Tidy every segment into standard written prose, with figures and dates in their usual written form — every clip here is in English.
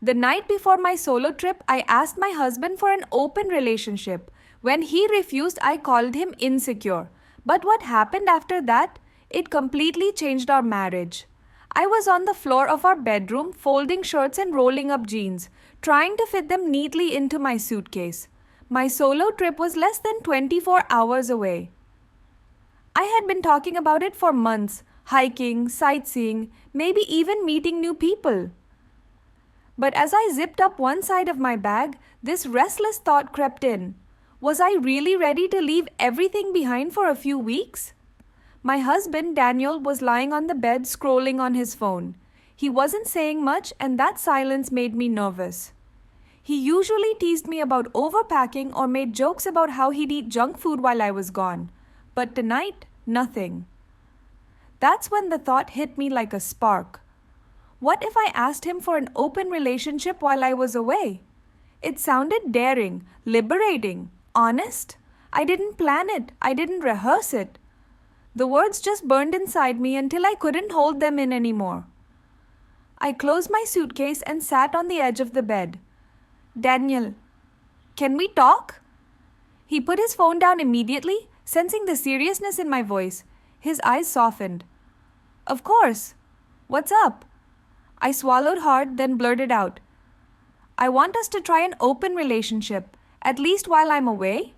The night before my solo trip, I asked my husband for an open relationship. When he refused, I called him insecure. But what happened after that? It completely changed our marriage. I was on the floor of our bedroom, folding shirts and rolling up jeans, trying to fit them neatly into my suitcase. My solo trip was less than 24 hours away. I had been talking about it for months, hiking, sightseeing, maybe even meeting new people. But as I zipped up one side of my bag, this restless thought crept in. Was I really ready to leave everything behind for a few weeks? My husband, Daniel, was lying on the bed scrolling on his phone. He wasn't saying much, and that silence made me nervous. He usually teased me about overpacking or made jokes about how he'd eat junk food while I was gone. But tonight, nothing. That's when the thought hit me like a spark. What if I asked him for an open relationship while I was away? It sounded daring, liberating, honest. I didn't plan it. I didn't rehearse it. The words just burned inside me until I couldn't hold them in anymore. I closed my suitcase and sat on the edge of the bed. Daniel, can we talk? He put his phone down immediately, sensing the seriousness in my voice. His eyes softened. Of course. What's up? I swallowed hard, then blurted out. I want us to try an open relationship, at least while I'm away.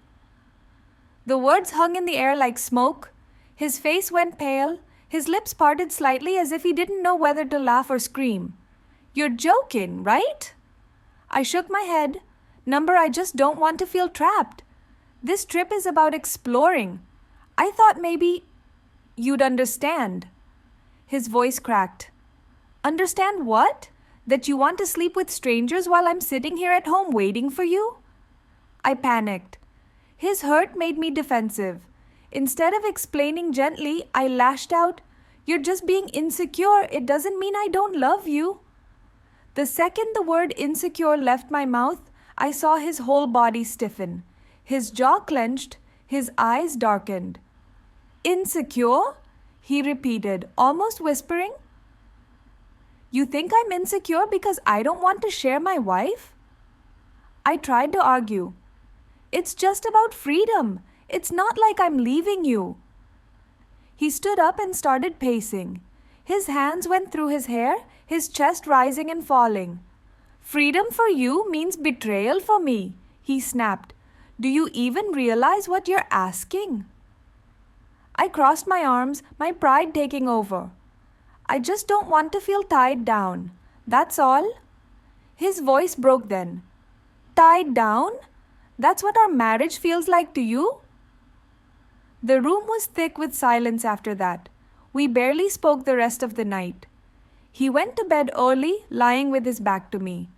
The words hung in the air like smoke. His face went pale. His lips parted slightly as if he didn't know whether to laugh or scream. You're joking, right? I shook my head. Number, I just don't want to feel trapped. This trip is about exploring. I thought maybe you'd understand. His voice cracked. Understand what? That you want to sleep with strangers while I'm sitting here at home waiting for you? I panicked. His hurt made me defensive. Instead of explaining gently, I lashed out, You're just being insecure. It doesn't mean I don't love you. The second the word insecure left my mouth, I saw his whole body stiffen. His jaw clenched, his eyes darkened. Insecure? He repeated, almost whispering. You think I'm insecure because I don't want to share my wife? I tried to argue. It's just about freedom. It's not like I'm leaving you. He stood up and started pacing. His hands went through his hair, his chest rising and falling. Freedom for you means betrayal for me, he snapped. Do you even realize what you're asking? I crossed my arms, my pride taking over. I just don't want to feel tied down. That's all. His voice broke then. Tied down? That's what our marriage feels like to you? The room was thick with silence after that. We barely spoke the rest of the night. He went to bed early, lying with his back to me.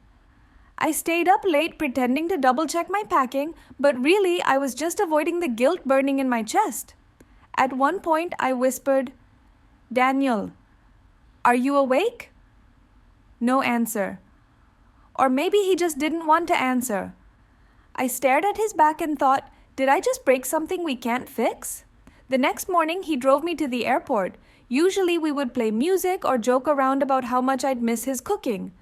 I stayed up late pretending to double-check my packing, but really I was just avoiding the guilt burning in my chest. At one point I whispered, Daniel, are you awake? No answer. Or maybe he just didn't want to answer. I stared at his back and thought, did I just break something we can't fix? The next morning he drove me to the airport. Usually we would play music or joke around about how much I'd miss his cooking.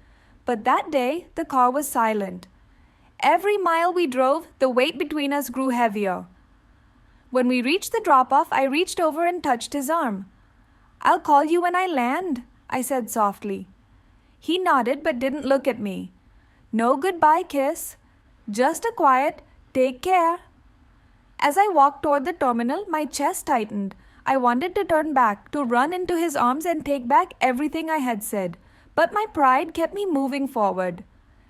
But that day, the car was silent. Every mile we drove, the weight between us grew heavier. When we reached the drop-off, I reached over and touched his arm. I'll call you when I land, I said softly. He nodded but didn't look at me. No goodbye kiss. Just a quiet, take care. As I walked toward the terminal, my chest tightened. I wanted to turn back, to run into his arms and take back everything I had said. But my pride kept me moving forward.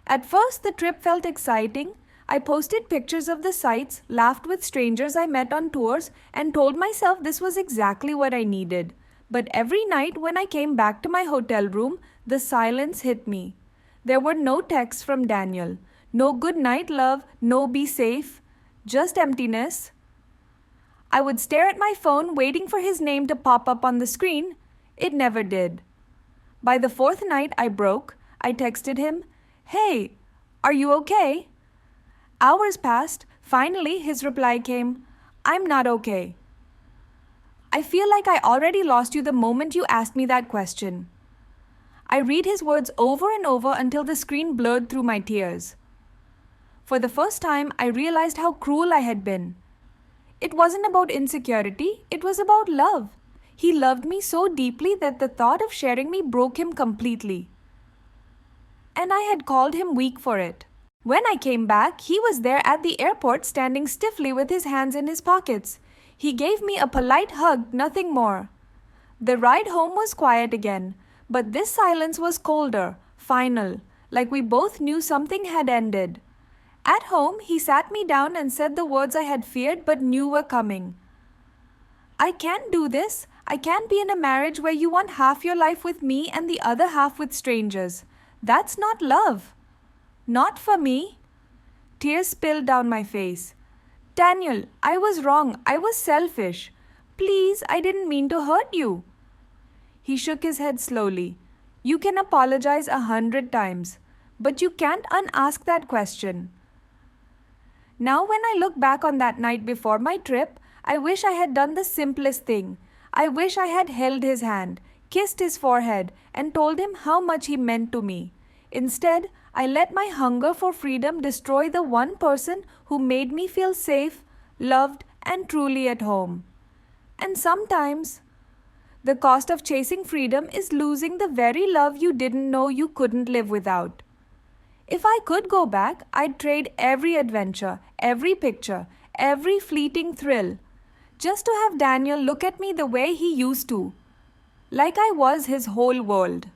At first, the trip felt exciting. I posted pictures of the sights, laughed with strangers I met on tours, and told myself this was exactly what I needed. But every night when I came back to my hotel room, the silence hit me. There were no texts from Daniel. No good night, love. No be safe. Just emptiness. I would stare at my phone waiting for his name to pop up on the screen. It never did. By the fourth night, I broke. I texted him, Hey, are you okay? Hours passed. Finally, his reply came, I'm not okay. I feel like I already lost you the moment you asked me that question. I read his words over and over until the screen blurred through my tears. For the first time, I realized how cruel I had been. It wasn't about insecurity, it was about love. He loved me so deeply that the thought of sharing me broke him completely. And I had called him weak for it. When I came back, he was there at the airport standing stiffly with his hands in his pockets. He gave me a polite hug, nothing more. The ride home was quiet again, but this silence was colder, final, like we both knew something had ended. At home, he sat me down and said the words I had feared but knew were coming. I can't do this. I can't be in a marriage where you want half your life with me and the other half with strangers. That's not love. Not for me. Tears spilled down my face. Daniel, I was wrong. I was selfish. Please, I didn't mean to hurt you. He shook his head slowly. You can apologize 100 times, but you can't unask that question. Now when I look back on that night before my trip, I wish I had done the simplest thing. I wish I had held his hand, kissed his forehead, and told him how much he meant to me. Instead, I let my hunger for freedom destroy the one person who made me feel safe, loved, and truly at home. And sometimes, the cost of chasing freedom is losing the very love you didn't know you couldn't live without. If I could go back, I'd trade every adventure, every picture, every fleeting thrill, just to have Daniel look at me the way he used to, like I was his whole world.